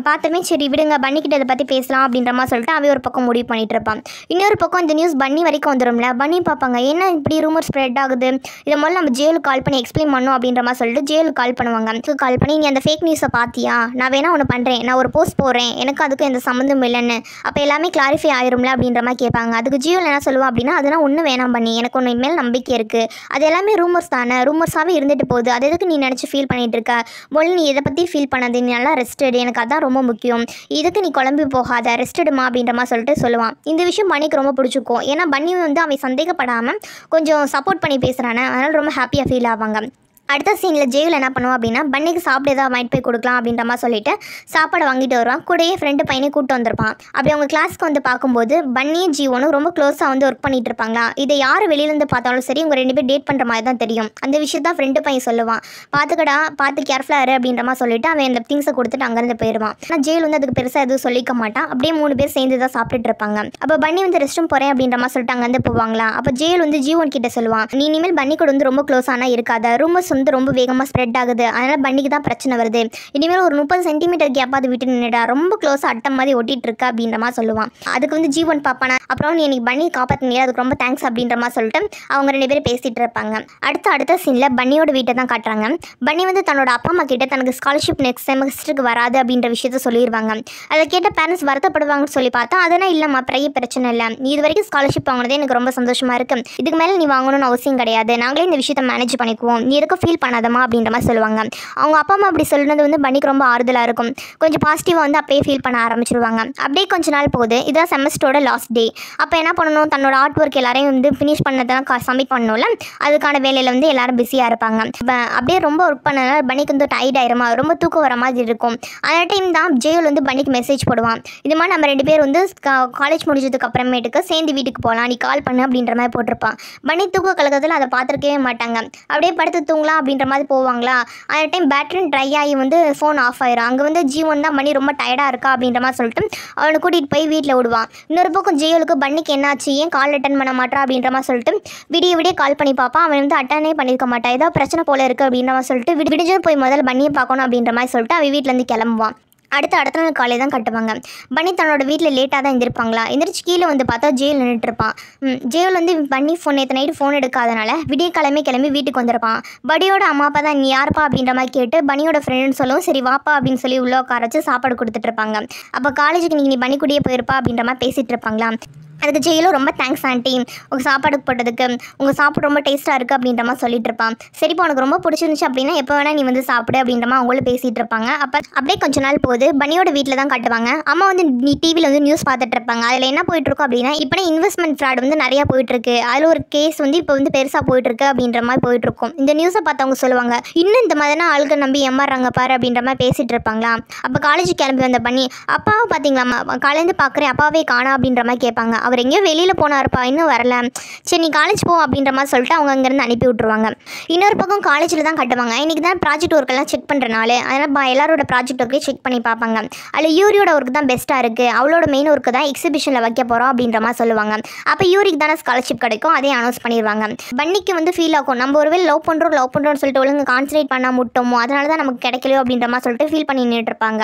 பார்த்தமே சரி விடுங்க பன்னிக்கிட்ட இதை பற்றி பேசலாம் அப்படின்ற மாதிரி சொல்லிட்டு அவன் ஒரு பக்கம் முடிவு பண்ணிட்டு இருப்பான். இன்னொரு பக்கம் இந்த நியூஸ் பன்னி வரைக்கும் வந்துடும்ல. பன்னி பார்ப்பாங்க என்ன இப்படி ரூமர் ஸ்ப்ரெட் ஆகுது, இதை முதல்ல நம்ம ஜேலுக்கு கால் பண்ணி எக்ஸ்பிளைன் பண்ணோம் அப்படின்ற மாதிரி சொல்லிட்டு ஜேலுக்கு கால் பண்ணுவாங்க. கால் பண்ணி நீ அந்த ஃபேக் நியூஸை பார்த்தியா, நான் வேணா ஒன்று பண்ணுறேன், நான் ஒரு போஸ்ட் போடுறேன், எனக்கு அதுக்கும் எந்த சம்மந்தம் இல்லைன்னு, அப்போ எல்லாமே கிளாரிஃபை ஆயிரும்ல அப்படின்ற மாதிரி கேட்பாங்க. அதுக்கு ஜியோவில் என்ன சொல்லுவா அப்படின்னா அதெல்லாம் ஒன்றும் வேணாம் பண்ணி, எனக்கு ஒன்று இனிமேல் நம்பிக்கை இருக்குது, அது எல்லாமே ரூமர்ஸ் தானே, ரூமர்ஸாகவே இருந்துட்டு போகுது, அது எதுக்கு நீ நினச்சி ஃபீல் பண்ணிட்டு இருக்க, முதல்ல நீ இதை பற்றி ஃபீல் பண்ணாது, நீ நல்லா ரெஸ்டடு, எனக்கு அதான் ரொம்ப முக்கியம், இதுக்கு நீ குழம்பி போகாத ரெஸ்டடுமா அப்படின்ற மாதிரி சொல்லிட்டு சொல்லுவான். இந்த விஷயம் பன்னிக்கு ரொம்ப பிடிச்சிக்கும். ஏன்னா பன்னி வந்து அவன் சந்தேகப்படாமல் கொஞ்சம் சப்போர்ட் பண்ணி பேசுகிறானே, அதனால் ரொம்ப ஹாப்பியாக ஃபீல் ஆவாங்க. அடுத்த சீனில் ஜெயில் என்ன பண்ணுவோம் அப்படின்னா பன்னிக்கு சாப்பிட்டு ஏதாவது வாங்கிட்டு போய் கொடுக்கலாம் அப்படின்ற மாதிரி சொல்லிட்டு சாப்பாடை வாங்கிட்டு வருவான். கூடயே ஃப்ரெண்டு பையனே கூப்பிட்டு வந்திருப்பான். அப்படி அவங்க கிளாஸ்க்கு வந்து பார்க்கும்போது பன்னியும் ஜீவனும் ரொம்ப க்ளோஸாக வந்து ஒர்க் பண்ணிட்டு இருப்பாங்களா. இதை யார் வெளியிலேருந்து பார்த்தாலும் சரி உங்கள் 2 பேர் டேட் பண்ணுற மாதிரி தான் தெரியும். அந்த விஷயத்தான் ஃப்ரெண்டு பையன் சொல்லுவான். பார்த்துக்கடா பார்த்து கேர்ஃபுல்லாக இரு அப்படின்ற மாதிரி சொல்லிட்டு அவன் அந்த திங்ஸை கொடுத்துட்டு அங்கேருந்து போயிடுவான். ஆனால் ஜெயில் வந்து அதுக்கு பெருசாக எதுவும் சொல்லிக்க மாட்டான். அப்படியே 3 பேர் சேர்ந்து தான் சாப்பிட்டுட்டு இருப்பாங்க. அப்போ பன்னி வந்து ரெஸ்ட் ரூம் போகிறேன் அப்படின்ற மாதிரி சொல்லிட்டு அங்கேருந்து போவாங்களா. அப்போ ஜெயில் வந்து ஜீவன் கிட்ட சொல்லுவான், நீ இனிமேல் பன்னி கூட வந்து ரொம்ப க்ளோஸ் ஆனால் இருக்காத, ரூமர்ஸ் வந்து ரொம்ப வேகமாக ஸ்ப்ரெட் ஆகுது, அதனால் பன்னிக்கு தான் பிரச்சனை வருது, இனிமேல் ஒரு 30 சென்டிமீட்டர் கேப்பாவது விட்டு நின்றுடா, ரொம்ப க்ளோஸாக அட்டம் மாதிரி ஒட்டிட்டு இருக்க அப்படின்ற மாதிரி சொல்லுவான். அதுக்கு வந்து ஜீவன் பாப்பானா அப்புறம் நீ எனக்கு பன்னி காப்பாற்றினியா, அதுக்கு ரொம்ப தேங்க்ஸ் அப்படின்ற மாதிரி சொல்லிட்டு அவங்க 2 பேரும் பேசிகிட்டு இருப்பாங்க. அடுத்த சீனில் பன்னியோட வீட்டை தான் காட்டுறாங்க. பன்னி வந்து தன்னோட அப்பா அம்மா கிட்ட தனக்கு ஸ்காலர்ஷிப் நெக்ஸ்ட் செமஸ்டருக்கு வராது அப்படின்ற விஷயத்த சொல்லிடுவாங்க. அதை கேட்ட பேரண்ட்ஸ் வருத்தப்படுவாங்கன்னு சொல்லி பார்த்தா அதெல்லாம் இல்லைம்மா பெரிய பிரச்சனை இல்லை, நீ இது வரைக்கும் ஸ்காலர்ஷிப் வாங்கினதே எனக்கு ரொம்ப சந்தோஷமாக இருக்குது, இதுக்கு மேலே நீ வாங்கணும்னு அவசியம் கிடையாது, நாங்களே இந்த விஷயத்தை மேனேஜ் பண்ணிக்குவோம், நீ எதுக்கும் ஃபீல் பண்ணாதமா அப்படின்ற மாதிரி சொல்லுவாங்க. அவங்க அப்பா அம்மா அப்படி சொல்லுறது வந்து பன்னிக்கு ரொம்ப ஆறுதலாக இருக்கும். கொஞ்சம் பாசிட்டிவாக வந்து அப்பயே ஃபீல் பண்ண ஆரம்பிச்சிருவாங்க. அப்படியே கொஞ்ச நாள் போகுது. இதான் செமஸ்டரோட லாஸ்ட் டே. அப்போ என்ன பண்ணணும், தன்னோட ஆர்ட் ஒர்க் எல்லாரையும் வந்து ஃபினிஷ் பண்ணதெல்லாம் சப்மிட் பண்ணணும்ல, அதுக்கான வேலையில் வந்து எல்லாரும் பிஸியாக இருப்பாங்க. அப்படியே ரொம்ப ஒர்க் பண்ணனால பன்னிக்கு வந்து டயர்ட் ஆயிருமா, ரொம்ப தூக்கம் வர மாதிரி இருக்கும். அந்த டைம் தான் ஜெயில் வந்து பன்னிக்கு மெசேஜ் போடுவான். இது மாதிரி நம்ம 2 பேர் வந்து காலேஜ் முடிஞ்சதுக்கு அப்புறமேட்டுக்கு சேர்ந்து வீட்டுக்கு போகலாம், நீ கால் பண்ணு அப்படின்ற மாதிரி போட்டிருப்பான். பன்னி தூக்க கலக்கத்தில் அதை பார்த்துருக்கவே மாட்டாங்க. அப்படியே படுத்து தூங்கலாம் அப்படின்ற மாதிரி போவாங்களா. அந்த டைம் பேட்டரி ட்ரை ஆகி வந்து ஃபோன் ஆஃப் ஆயிரும். அங்கே வந்து ஜீவன் தான் பன்னி ரொம்ப டயர்டாக இருக்கா அப்படின்ற மாதிரி சொல்லிட்டு அவனை கூட்டிகிட்டு போய் வீட்டில் விடுவான். இன்னொரு பக்கம் ஜெயிலுக்கு பன்னிக்கு என்னாச்சு, ஏன் கால் அட்டன் பண்ண மாட்டான் அப்படின்ற மாதிரி சொல்லிட்டு விடிய கால் பண்ணி பார்ப்பான். அவன் வந்து அட்டனே பண்ணியிருக்க மாட்டான். ஏதாவது பிரச்சனை போல இருக்குது அப்படின்ற மாதிரி சொல்லிட்டு விடிஞ்சது போய் முதல்ல பன்னியை பார்க்கணும் அப்படின்ற மாதிரி சொல்லிட்டு அவன் வீட்டிலேருந்து கிளம்புவான். அடுத்த நாள் காலையில் தான் கட்டுவாங்க. பன்னி தன்னோட வீட்டில் லேட்டாக தான் எந்திருப்பாங்களா. எந்திரிச்சு கீழே வந்து பார்த்தா ஜெயில் நின்றுட்டுருப்பான். ஜெயில் வந்து பன்னி நேற்று நைட்டு ஃபோன் எடுக்காதனால விடிய கிளம்பி வீட்டுக்கு வந்திருப்பான். பனியோட அம்மா அப்பா தான் நீ யாருப்பா அப்படின்ற மாதிரி கேட்டு பனியோட ஃப்ரெண்டுன்னு சொல்லவும் சரி வாப்பா அப்படின்னு சொல்லி உள்ளே உட்கார வச்சு சாப்பாடு கொடுத்துட்ருப்பாங்க. அப்போ காலேஜுக்கு நீ பன்னி கூடயே போயிருப்பா அப்படின்ற மாதிரி பேசிகிட்டு இருப்பாங்களா. அதுக்கு ஜெயிலும் ரொம்ப தேங்க்ஸ் ஆண்டி உங்கள் சாப்பாடு போட்டதுக்கு, உங்கள் சாப்பாடு ரொம்ப டேஸ்ட்டாக இருக்குது அப்படின்ற மாதிரி சொல்லிட்டு இருப்பான். சரிப்பா உனக்கு ரொம்ப பிடிச்சிருந்துச்சு அப்படின்னா எப்போ வேணால் நீ வந்து சாப்பிடு அப்படின்ற மாதிரி அவங்களும் பேசிகிட்டு இருப்பாங்க. அப்போ அப்படியே கொஞ்ச நாள் போகுது. பன்னியோட வீட்டில் தான் காட்டுவாங்க. அம்மா வந்து நீ டிவியில் வந்து நியூஸ் பார்த்துட்டு இருப்பாங்க. அதில் என்ன போயிட்டுருக்கோம் அப்படின்னா இப்போ இன்வெஸ்ட்மெண்ட் ஃப்ராட் வந்து நிறையா போயிட்டுருக்கு, அதில் ஒரு கேஸ் வந்து இப்போ வந்து பெருசாக போயிட்டுருக்கு அப்படின்ற மாதிரி போயிட்டுருக்கும். இந்த நியூஸை பார்த்தவங்க சொல்லுவாங்க இன்னும் இந்த மாதிரினா ஆளுக்கு நம்பி ஏமாறுறாங்க பாரு அப்படின்ற மாதிரி பேசிகிட்டு இருப்பாங்களா. அப்போ காலேஜ் கிளம்பி வந்த பண்ணி அப்பாவை பார்த்தீங்களாம்மா, காலேஜ் பார்க்குறேன் அப்பாவே காணா அப்படின்ற மாதிரி கேட்பாங்க. அவர் எங்கேயோ வெளியில் போனார்ப்பா இன்னும் வரல, சரி நீ காலேஜ் போ அப்படின்ற மாதிரி சொல்லிட்டு அவங்க அங்கேருந்து அனுப்பி விட்ருவாங்க. இன்னொரு பக்கம் காலேஜில் தான் கட்டுவாங்க. இன்றைக்கி தான் ப்ராஜெக்ட் ஒர்க்கெல்லாம் செக் பண்ணுறனால அதனால் எல்லாரோட ப்ராஜெக்ட் ஒர்க்கையும் செக் பண்ணி பார்ப்பாங்க. அதில் யூரியோட ஒர்க் தான் பெஸ்ட்டாக இருக்குது, அவளோட மெயின் ஒர்க்கு தான் எக்ஸிபிஷனில் வைக்க போகிறோம் அப்படின்ற மாதிரி சொல்லுவாங்க. அப்போ யூரிக்கு தானே ஸ்காலர்ஷிப் கிடைக்கும், அதே அனௌன்ஸ் பண்ணிடுவாங்க. பன்னிக்கு வந்து ஃபீல் ஆகும் நம்ம ஒருவேளை லவ் பண்ணுறோம்னு சொல்லிட்டு ஒழுங்கு கான்சன்ட்ரேட் பண்ணால் முட்டோமோ அதனால தான் நமக்கு கிடைக்கலையோ அப்படின்ற மாதிரி சொல்லிட்டு ஃபீல் பண்ணி நின்றுட்டு இருப்பாங்க.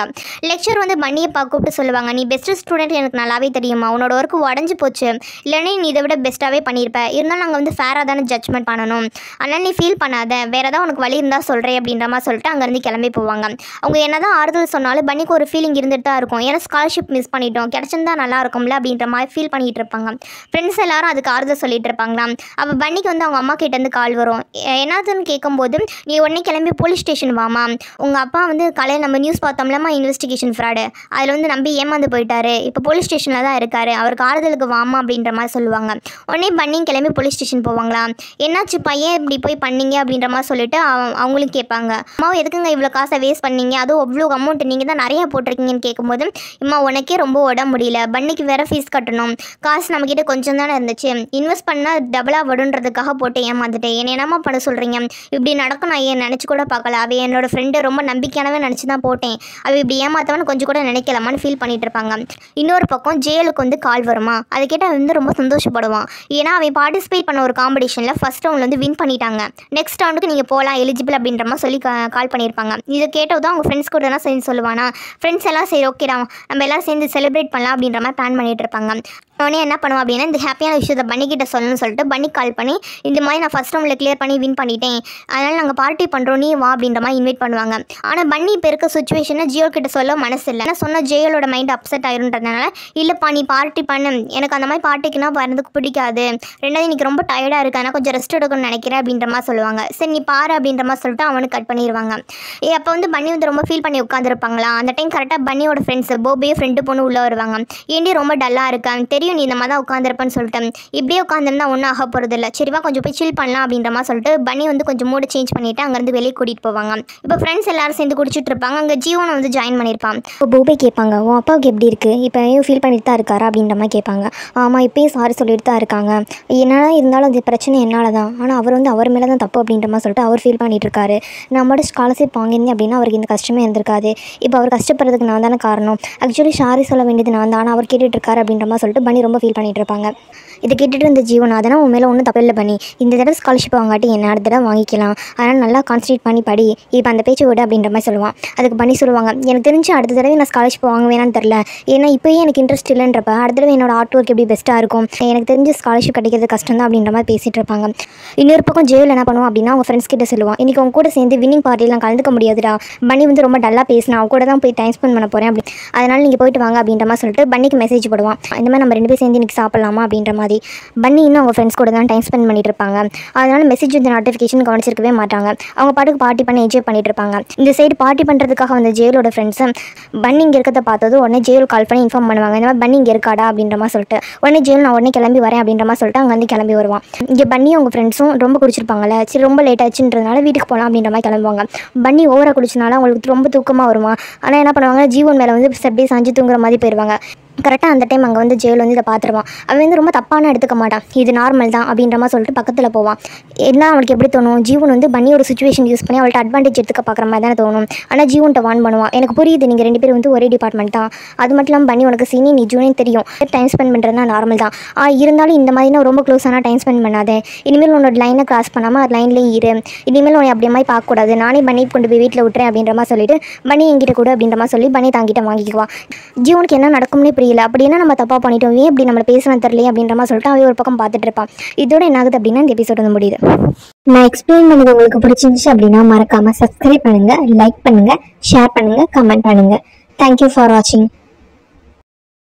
லெக்சர் வந்து பன்னியை கூப்பிட்டு சொல்லுவாங்க நீ பெஸ்ட் ஸ்டூடெண்ட் எனக்கு நல்லாவே தெரியுமா, உன்னோட ஒர்க்கு உடஞ்சி போச்சு, இல்லைன்னா நீ இதை விட பெஸ்ட்டாகவே பண்ணியிருப்ப, இருந்தாலும் நாங்கள் வந்து ஃபேராக தானே ஜட்ஜ்மெண்ட் பண்ணணும், அதனால் நீ ஃபீல் பண்ணாத, வேறு ஏதாவது உனக்கு வழி இருந்தால் சொல்கிறேன் அப்படின்ற மாதிரி சொல்லிட்டு அங்கேருந்து கிளம்பி போவாங்க. அவங்க என்ன தான் ஆறுதல் சொன்னாலும் பன்னிக்கு ஒரு ஃபீலிங் இருந்துட்டு தான் இருக்கும். ஏன்னா ஸ்காலர்ஷிப் மிஸ் பண்ணிட்டோம், கிடச்சிருந்தா நல்லா இருக்கும்ல அப்படின்ற மாதிரி ஃபீல் பண்ணிகிட்டு இருப்பாங்க. ஃப்ரெண்ட்ஸ் எல்லாரும் அதுக்கு ஆறுதல் சொல்லிட்டு இருப்பாங்களா. அப்போ பன்னிக்கு வந்து அவங்க அம்மா கிட்டேருந்து கால் வரும். என்னதுன்னு கேட்கும்போது நீ உடனே கிளம்பி போலீஸ் ஸ்டேஷன் வாமா, உங்கள் அப்பா வந்து காலையில் நம்ம நியூஸ் பார்த்தோம்லமா இன்வெஸ்டிகேஷன் ஃப்ராடு, அதில் வந்து நம்பி ஏமாந்து போயிட்டாரு, இப்போ போலீஸ் ஸ்டேஷனில் தான் இருக்காரு, அவருக்கு ஆறுதலுக்கு வாமா அப்படின்ற மாதிரி சொல்லுவாங்க. உடனே பன்னி கிளம்பி போலீஸ் ஸ்டேஷன் போவாங்களா. என்னாச்சு பையன் இப்படி போய் பண்ணீங்க அப்படின்ற மாதிரி சொல்லிட்டு அவங்களும் கேட்பாங்க. அம்மா எதுக்குங்க இவ்வளோ காசை வேஸ்ட் பண்ணீங்க, அதுவும் அவ்வளோ அமௌண்ட் நீங்கள் தான் நிறையா போட்டிருக்கீங்கன்னு கேட்கும்போது அம்மா உனக்கே ரொம்ப உடம்பு முடியல, பன்னிக்கு வேறு ஃபீஸ் கட்டணும், காசு நம்மக்கிட்ட கொஞ்சம் தானே இருந்துச்சு, இன்வெஸ்ட் பண்ணால் டபுளாக வருன்றதுக்காக போட்டு ஏமாந்துட்டேன், என்னென்னமா பண்ண சொல்கிறீங்க, இப்படி நடக்கும் நான் ஏன் நினச்சி கூட பார்க்கல, அவள் என்னோட ஃப்ரெண்டு ரொம்ப நம்பிக்கையானவே நினச்சி தான் போட்டேன், அவள் இப்படி ஏமாத்தவன்னு கொஞ்சம் கூட நினைக்கலாமான்னு ஃபீல் பண்ணிட்டு இருப்பாங்க. இன்னொரு பக்கம் ஜெயலுக்கு வந்து கால் வருமா, அதை கேட்டால் வந்து ரொம்ப சந்தோஷப்படுவான். ஏன்னா அவன் பார்ட்டிசிபேட் பண்ண ஒரு காம்படிஷனில் ஃபஸ்ட் ரவுண்டில் வந்து வின் பண்ணிட்டாங்க, நெக்ஸ்ட் ரவுண்டுக்கு நீங்கள் போகலாம் எலிஜிபிள் அப்படின்ற மாதிரி சொல்லி கால் பண்ணியிருப்பாங்க. இதை கேட்டதும் அவங்க ஃப்ரெண்ட்ஸ் கூட தான் சேர்ந்து சொல்லுவானா, ஃப்ரெண்ட்ஸ் எல்லாம் சரி ஓகேடா நம்ம எல்லாம் சேர்ந்து செலிப்ரேட் பண்ணலாம் அப்படின்ற மாதிரி பிளான் பண்ணிட்டு இருப்பாங்க. உடனே என்ன பண்ணுவோம் அப்படின்னா இந்த ஹாப்பியான விஷயத்தை பன்னிக்கிட்ட சொல்லணும்னு சொல்லிட்டு பன்னி கால் பண்ணி இந்த மாதிரி நான் ஃபஸ்ட் ரவுண்டில் கிளியர் பண்ணி வின் பண்ணிட்டேன், அதனால் நாங்கள் பார்ட்டி பண்ணுறோம் நீ வா அப்படின்ற மாதிரி இன்வைட் பண்ணுவாங்க. ஆனால் பன்னி இப்போ இருக்க சுச்சுவேஷனை ஜியோ கிட்ட சொல்ல மனசு இல்லை, ஏன்னா சொன்னால் ஜியோலோட மைண்ட் அப்செட் ஆயிருன்றதுனால இல்லைப்பா நீ பார்ட்டி பண்ணு, எனக்கு அந்த மாதிரி பார்ட்டிக்குன்னா வரதுக்கு பிடிக்காது, ரெண்டாவது எனக்கு ரொம்ப டயர்டாக இருக்குது ஆனால் கொஞ்சம் ரெஸ்ட் எடுக்கணும்னு நினைக்கிறேன் அப்படின்ற மாதிரி சொல்லுவாங்க. சரி நீ பாரு அப்படின்ற மாதிரி சொல்லிட்டு அவனுக்கு கட் பண்ணிடுவாங்க. அப்போ வந்து பன்னி வந்து ரொம்ப ஃபீல் பண்ணி உட்காந்துருப்பாங்களா. அந்த டைம் கரெக்டாக பன்னியோட ஃப்ரெண்ட்ஸ் போபியோ ஃப்ரெண்டு பொண்ணு உள்ளே வருவாங்க. ஏண்டி ரொம்ப டல்லாக இருக்கான், தெரியும் நீ இந்த மாதிரி தான் உட்காந்துருப்பேன்னு சொல்லிட்டு, இப்படியே உட்காந்துருந்தா ஒன்றும் ஆக போகிறது இல்லை, சரிவா கொஞ்சம் போய் சில் பண்ணலாம் அப்படின்ற மாதிரி சொல்லிட்டு பன்னி வந்து கொஞ்சம் மூடு சேஞ்ச் பண்ணிவிட்டு அங்கேருந்து வெளியே கூட்டிகிட்டு போவாங்க. இப்போ ஃப்ரெண்ட்ஸ் எல்லாரும் சேர்ந்து குடிச்சிட்டு இருப்பாங்க. அங்கே ஜீவனை வந்து ஜாயின் பண்ணியிருப்பான். இப்போ போபே கேட்பாங்க உன் அப்பாவுக்கு எப்படி இருக்குது, இப்போ ஃபீல் பண்ணிட்டு தான் இருக்காரா அப்படின்ற மாதிரி கேட்பாங்க. ஆமாம் இப்போயும் சாரி சொல்லிட்டு தான் இருக்காங்க, என்னடா இருந்தாலும் அது பிரச்சனை என்னால் தான், ஆனால் அவர் வந்து அவர் மேலே தான் தப்பு அப்படின்ற மாதிரி சொல்லிட்டு அவர் ஃபீல் பண்ணிட்டு இருக்காரு, நம்மளோட ஸ்காலர்ஷிப் வாங்கியிருந்தேன் அப்படின்னா அவருக்கு இந்த கஷ்டமே இருந்திருக்காது, இப்போ அவர் கஷ்டப்படுறதுக்கு நான் தானே காரணம், ஆக்சுவலி சாரி சொல்ல வேண்டியது நான் தான், ஆனால் அவர் கேட்டுட்டு இருக்காரு அப்படின்ற மாதிரி சொல்லிட்டு பன்னி ரொம்ப ஃபீல் பண்ணிட்டு இருப்பாங்க. இதை கேட்டுட்டு இருந்த ஜீவன் அதனால் உன் மேலே ஒன்றும் தப்பு இல்லை பண்ணி, இந்த தடவை ஸ்காலர்ஷிப் வாங்காட்டி என்ன அடுத்த தடவை வாங்கிக்கலாம், அதனால் நல்லா கான்சன்ட்ரேட் பண்ணி படி, இப்போ அந்த பேச்சை விட அப்படின்ற மாதிரி சொல்லுவான். அதுக்கு பண்ணி சொல்லுவாங்க எனக்கு தெரிஞ்சு அடுத்த தடவை நான் ஸ்காலர்ஷிப் வாங்குவேனான்னு தெரில, ஏன்னா இப்போயே எனக்கு இன்ட்ரெஸ்ட் இல்லைன்றப்ப அடுத்த தடவை என்னோட ஆர்ட் ஒர்க் எப்படி பெஸ்ட்டாக இருக்கும், எனக்கு தெரிஞ்சு ஸ்காலர்ஷிப் கிடைக்கிறது கஷ்டம் தான் அப்படின்ற மாதிரி பேசிகிட்டு இருப்பாங்க. இன்னொரு பக்கம் ஜெயில் என்ன பண்ணுவோம் அப்படின்னா அவங்க ஃப்ரெண்ட்ஸ் கிட்ட சொல்லுவான் இன்றைக்கி அவங்க கூட சேர்ந்து வின்னிங் பார்ட்டிலாம் கலந்துக்க முடியாதுடா, பன்னி வந்து ரொம்ப டல்லாக பேசினா அவங்க கூட தான் போய் டைம் ஸ்பெண்ட் பண்ண போகிறேன் அப்படி, அதனால் நீங்கள் போயிட்டு வாங்க அப்படின்ற மாதிரி சொல்லிட்டு பன்னிக்கு மெசேஜ் போடுவான். இந்த மாதிரி நம்ம 2 பேர் சேர்ந்து இன்றைக்கி சாப்பிட்லாமா அப்படின்ற மாதிரி. பன்னி இன்னும் அவங்க ஃப்ரெண்ட்ஸ் கூட தான் டைம் ஸ்பெண்ட் பண்ணிட்டு இருப்பாங்க, அதனால் மெசேஜ் வந்து நோட்டிஃபிகேஷன் கவனிச்சிருக்கவே மாட்டாங்க, அவங்க பாட்டுக்கு பார்ட்டி பண்ணி என்ஜாய் பண்ணிட்டு இருப்பாங்க. இந்த சைடு பார்ட்டி பண்ணுறதுக்காக வந்த ஜெயிலோட ஃப்ரெண்ட்ஸு பன்னி இங்கே இருக்கிறத பார்த்தது உடனே ஜெயில் கால் பண்ணி இன்ஃபார்ம் பண்ணுவாங்க இந்த மாதிரி பன்னி இங்கே இருக்காடா அப்படின்ற மாதிரி சொல்லிட்டு. உடனே ஜெயில் நான் உடனே கிளம்பி வரேன் அப்படின்ற மாதிரி சொல்லிட்டு அங்கே வந்து கிளம்பி வருவான். இங்கே பன்னி அவங்க ஃப்ரெண்ட்ஸும் ரொம்ப குடிச்சிருப்பாங்கல்ல, சரி ரொம்ப லேட் ஆச்சுன்றதுனால வீட்டுக்கு போகலாம் அப்படின்ற மாதிரி கிளம்புவாங்க. பன்னி ஓவராக குடிச்சனால அவங்களுக்கு ரொம்ப தூக்கமாக வருமா, ஆனால் என்ன பண்ணுவாங்க ஜீவன் மேலே வந்து அப்படியே சாஞ்சு தூங்குற மாதிரி போயிடுவாங்க. கரெக்டாக அந்த டைம் அங்கே வந்து ஜெயில் வந்து இதை பார்த்துருவான். அவன் வந்து ரொம்ப தப்பான எடுத்துக்க மாட்டான், இது நார்மல் தான் அப்படின்ற மாதிரி சொல்லிட்டு பக்கத்தில் போவான். என்ன அவனுக்கு எப்படி தோணும், ஜீவன் வந்து பன்னியோட சுச்சுவேஷன் யூஸ் பண்ணி அவள்கிட்ட அட்வான்டேஜ் எடுத்துக்க பார்க்குற மாதிரி தானே தோணும். ஆனால் ஜீவன்கிட்ட வான் பண்ணுவான், எனக்கு புரியுது நீங்கள் 2 பேரும் வந்து ஒரே டிபார்ட்மெண்ட் தான், அது மட்டும் இல்லாமல் பன்னி உனக்கு சீனி நீ ஜூனியர் தெரியும், டைம் ஸ்பெண்ட் பண்ணுறதுனா நார்மல் தான், இருந்தாலும் இந்த மாதிரி ரொம்ப க்ளோஸான டைம் ஸ்பெண்ட் பண்ணாதே, இனிமேல் உன்னோட லைனை கிராஸ் பண்ணாமல் அது லைன்லேயே இரு, இனிமேல் உன்னை அப்படியே மாதிரி பார்க்கக்கூடாது, நானே பன்னி கொண்டு போய் வீட்டில் விட்டுறேன் அப்படின்ற மாதிரி சொல்லிட்டு பன்னி என்கிட்ட கூட அப்படின்ற மாதிரி சொல்லி பன்னி தாங்கிட்ட வாங்கிக்குவான். ஜீவனுக்கு என்ன நடக்கும்னே புரியல, அப்படின்னா நம்ம தப்பாக பண்ணிட்டோம், ஏன் இப்படி நம்மளை பேசணும் தெரியலையே அப்படின்ற மாதிரி சொல்லிட்டு அவன் ஒரு பக்கம் பார்த்துட்டு இருப்பான். இதோட என்ன ஆகுது அப்படின்னா இந்த எபிசோட் வந்து முடியுது. நான் எக்ஸ்பிளைன் பண்ணது உங்களுக்கு பிடிச்சிருந்துச்சு அப்படின்னா மறக்காம சப்ஸ்கிரைப் பண்ணுங்க, லைக் பண்ணுங்க, ஷேர் பண்ணுங்க, கமெண்ட் பண்ணுங்க. தேங்க்யூ ஃபார் வாட்சிங்.